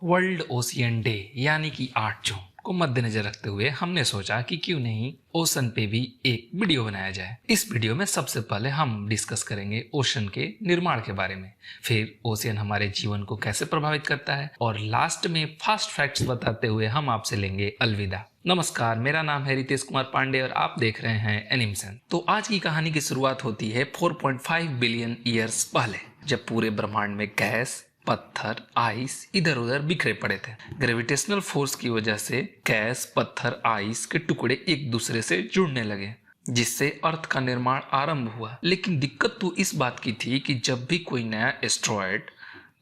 World ocean day यानी कि 8 जून को मद्देनजर रखते हुए हमने सोचा कि क्यों नहीं ओशन पे भी एक वीडियो बनाया जाए। इस वीडियो में सबसे पहले हम डिस्कस करेंगे ओशन के निर्माण के बारे में, फिर ओशियन हमारे जीवन को कैसे प्रभावित करता है और लास्ट में फास्ट फैक्ट्स बताते हुए हम आपसे लेंगे अलविदा। नमस्कार, मेरा नाम है रितेश कुमार पांडे और आप देख रहे हैं एनिमेशन। तो आज की कहानी की शुरुआत होती है 4.5 बिलियन ईयर्स पहले, जब पूरे ब्रह्मांड में गैस, पत्थर, आइस इधर उधर बिखरे पड़े थे। ग्रेविटेशनल फोर्स की वजह से गैस, पत्थर, आइस के टुकड़े एक दूसरे से जुड़ने लगे, जिससे अर्थ का निर्माण आरंभ हुआ। लेकिन दिक्कत तो इस बात की थी कि जब भी कोई नया एस्ट्रॉयड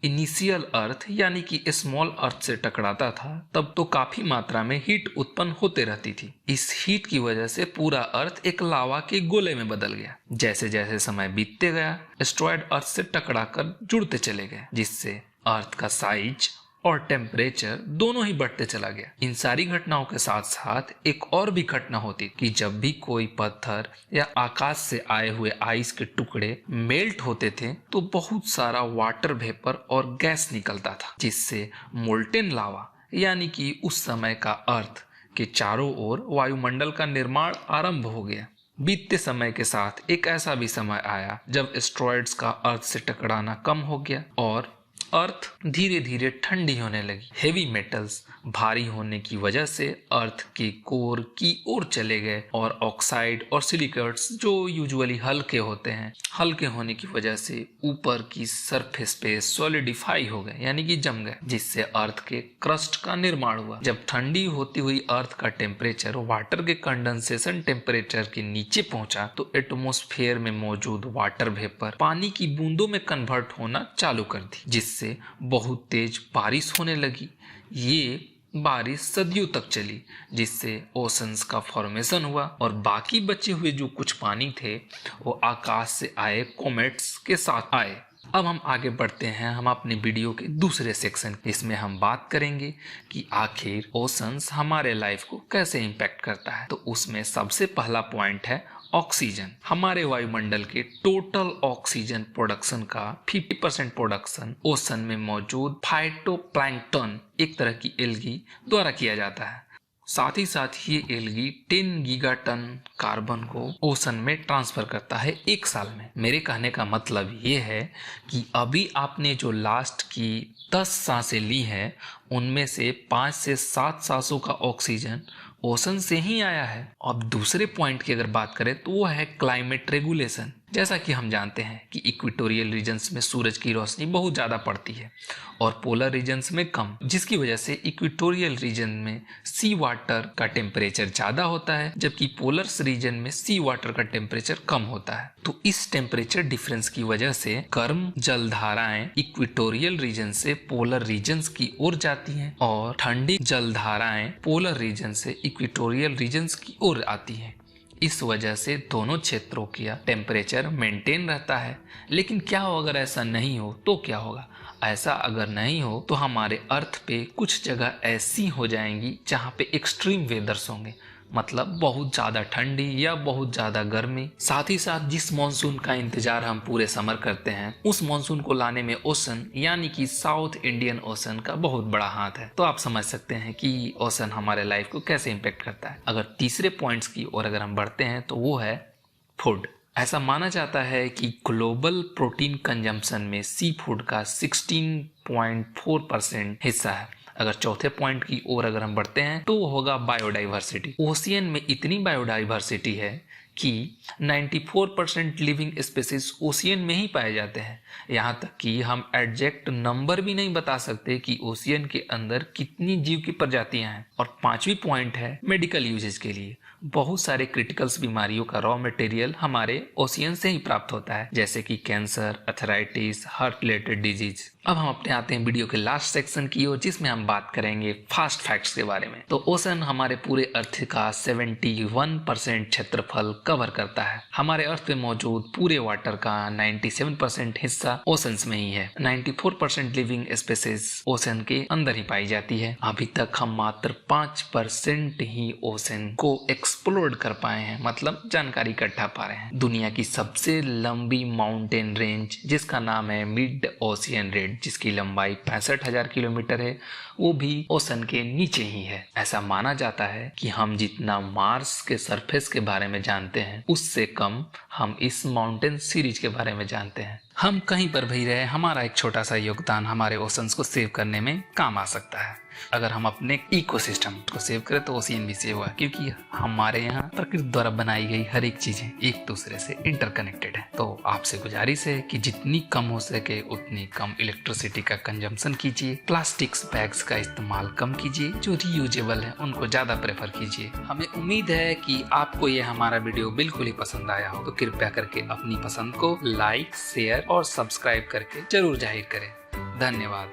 इनिशियल अर्थ यानी कि स्मॉल अर्थ से टकराता था, तब तो काफी मात्रा में हीट उत्पन्न होते रहती थी। इस हीट की वजह से पूरा अर्थ एक लावा के गोले में बदल गया। जैसे जैसे समय बीतते गया, एस्ट्रॉयड अर्थ से टकराकर जुड़ते चले गए, जिससे अर्थ का साइज और टेम्परेचर दोनों ही बढ़ते चला गया। इन सारी घटनाओं के साथ साथ एक और भी घटना होती कि जब भी कोई पत्थर या आकाश से आए हुए आइस के टुकड़े मेल्ट होते थे तो बहुत सारा वाटर वेपर और गैस निकलता था, जिससे मोल्टेन लावा यानी कि उस समय का अर्थ के चारों ओर वायुमंडल का निर्माण आरंभ हो गया। बीतते समय के साथ एक ऐसा भी समय आया जब एस्ट्रॉयड्स का अर्थ से टकराना कम हो गया और अर्थ धीरे धीरे ठंडी होने लगी। हेवी मेटल्स भारी होने की वजह से अर्थ के कोर की ओर चले गए और ऑक्साइड और सिलिकेट्स जो यूजुअली हल्के होते हैं, हल्के होने की वजह से ऊपर की सरफेस पे सॉलिडिफाई हो गए यानी कि जम गए, जिससे अर्थ के क्रस्ट का निर्माण हुआ। जब ठंडी होती हुई अर्थ का टेम्परेचर वाटर के कंडेंसेशन टेम्परेचर के नीचे पहुंचा तो एटमॉस्फेयर में मौजूद वाटर वेपर पानी की बूंदों में कन्वर्ट होना चालू कर दी, जिससे बहुत तेज बारिश होने लगी। ये बारिश सदियों तक चली, जिससे ओशंस का फॉर्मेशन हुआ और बाकी बचे हुए जो कुछ पानी थे वो आकाश से आए कॉमेट्स के साथ आए। अब हम आगे बढ़ते हैं हम अपने वीडियो के दूसरे सेक्शन, इसमें हम बात करेंगे कि आखिर ओशंस हमारे लाइफ को कैसे इम्पैक्ट करता है। तो उसमें सबसे पहला पॉइंट है ऑक्सीजन। हमारे वायुमंडल के टोटल ऑक्सीजन प्रोडक्शन का 50% प्रोडक्शन ओशन में मौजूद फाइटोप्लैंक्टन एक तरह की एल्गी द्वारा किया जाता है। साथ ही साथ ये एल्गी 10 गीगाटन कार्बन को ओशन में ट्रांसफर करता है एक साल में। मेरे कहने का मतलब ये है कि अभी आपने जो लास्ट की 10 सांसें ली हैं, उनमें से 5 से 7 सांसों का ऑक्सीजन ओशन से ही आया है। अब दूसरे पॉइंट की अगर बात करें तो वो है क्लाइमेट रेगुलेशन। जैसा कि हम जानते हैं कि इक्वेटोरियल रीजन्स में सूरज की रोशनी बहुत ज़्यादा पड़ती है और पोलर रीजन्स में कम, जिसकी वजह से इक्वेटोरियल रीजन में सी वाटर का टेम्परेचर ज़्यादा होता है, जबकि पोलर रीजन में सी वाटर का टेम्परेचर कम होता है। तो इस टेम्परेचर डिफरेंस की वजह से गर्म जलधाराएं इक्वेटोरियल रीजन से पोलर रीजन्स की ओर जाती हैं और ठंडी जलधाराएं पोलर रीजन से इक्वेटोरियल रीजन्स की ओर आती हैं। इस वजह से दोनों क्षेत्रों का टेम्परेचर मेंटेन रहता है। लेकिन क्या हो अगर ऐसा नहीं हो तो क्या होगा? ऐसा अगर नहीं हो तो हमारे अर्थ पे कुछ जगह ऐसी हो जाएंगी जहाँ पे एक्सट्रीम वेदर्स होंगे, मतलब बहुत ज़्यादा ठंडी या बहुत ज़्यादा गर्मी। साथ ही साथ जिस मॉनसून का इंतजार हम पूरे समर करते हैं, उस मॉनसून को लाने में ओशन यानी कि साउथ इंडियन ओशन का बहुत बड़ा हाथ है। तो आप समझ सकते हैं कि ओशन हमारे लाइफ को कैसे इम्पेक्ट करता है। अगर तीसरे पॉइंट्स की ओर अगर हम बढ़ते हैं तो वो है फूड। ऐसा माना जाता है कि ग्लोबल प्रोटीन कंजम्पशन में सी फूड का 16.4% हिस्सा है। अगर चौथे पॉइंट की ओर अगर हम बढ़ते हैं तो वो होगा बायोडाइवर्सिटी। ओशियन में इतनी बायोडाइवर्सिटी है कि 94% लिविंग स्पीसीज ओशियन में ही पाए जाते हैं। यहाँ तक कि हम एग्जैक्ट नंबर भी नहीं बता सकते कि ओशियन के अंदर कितनी जीव की प्रजातियां हैं। और पांचवी पॉइंट है मेडिकल यूजेज के लिए। बहुत सारे क्रिटिकल्स बीमारियों का रॉ मटेरियल हमारे ओशियन से ही प्राप्त होता है, जैसे कि cancer, arthritis, heart related disease. अब हम अपने आते हैं वीडियो के लास्ट सेक्शन की ओर, जिसमें हम बात करेंगे फास्ट फैक्ट्स के बारे में। तो ओशन हमारे पूरे अर्थ का 71% क्षेत्रफल कवर करता है। हमारे अर्थ में मौजूद पूरे वाटर का 97% हिस्सा ओशंस में ही है। 94% लिविंग स्पीसीज ओशन के अंदर ही पाई जाती है। अभी तक हम मात्र 5% ही ओशन को एक्सप्लोर कर पाए हैं, मतलब जानकारी इकट्ठा पा रहे हैं। दुनिया की सबसे लंबी माउंटेन रेंज जिसका नाम है मिड ओशियन रेंज, कॉन्टिनेंट जिसकी लंबाई 65,000 किलोमीटर है वो भी ओशन के नीचे ही है। ऐसा माना जाता है कि हम जितना मार्स के सरफेस के बारे में जानते हैं उससे कम हम इस माउंटेन सीरीज के बारे में जानते हैं। हम कहीं पर भी रहे, हमारा एक छोटा सा योगदान हमारे ओशंस को सेव करने में काम आ सकता है। अगर हम अपने इकोसिस्टम को सेव करें तो ओशियन भी सेव हुआ, क्योंकि हमारे यहाँ प्रकृति द्वारा बनाई गई हर एक चीजें एक दूसरे से इंटरकनेक्टेड है। तो आपसे गुजारिश है कि जितनी कम हो सके उतनी कम इलेक्ट्रिसिटी का कंजम्पशन कीजिए। प्लास्टिक्स बैग्स का इस्तेमाल कम कीजिए, जो रीयूजेबल है उनको ज्यादा प्रेफर कीजिए। हमें उम्मीद है कि आपको ये हमारा वीडियो बिल्कुल ही पसंद आया हो, तो कृपया करके अपनी पसंद को लाइक, शेयर और सब्सक्राइब करके जरूर जाहिर करें। धन्यवाद।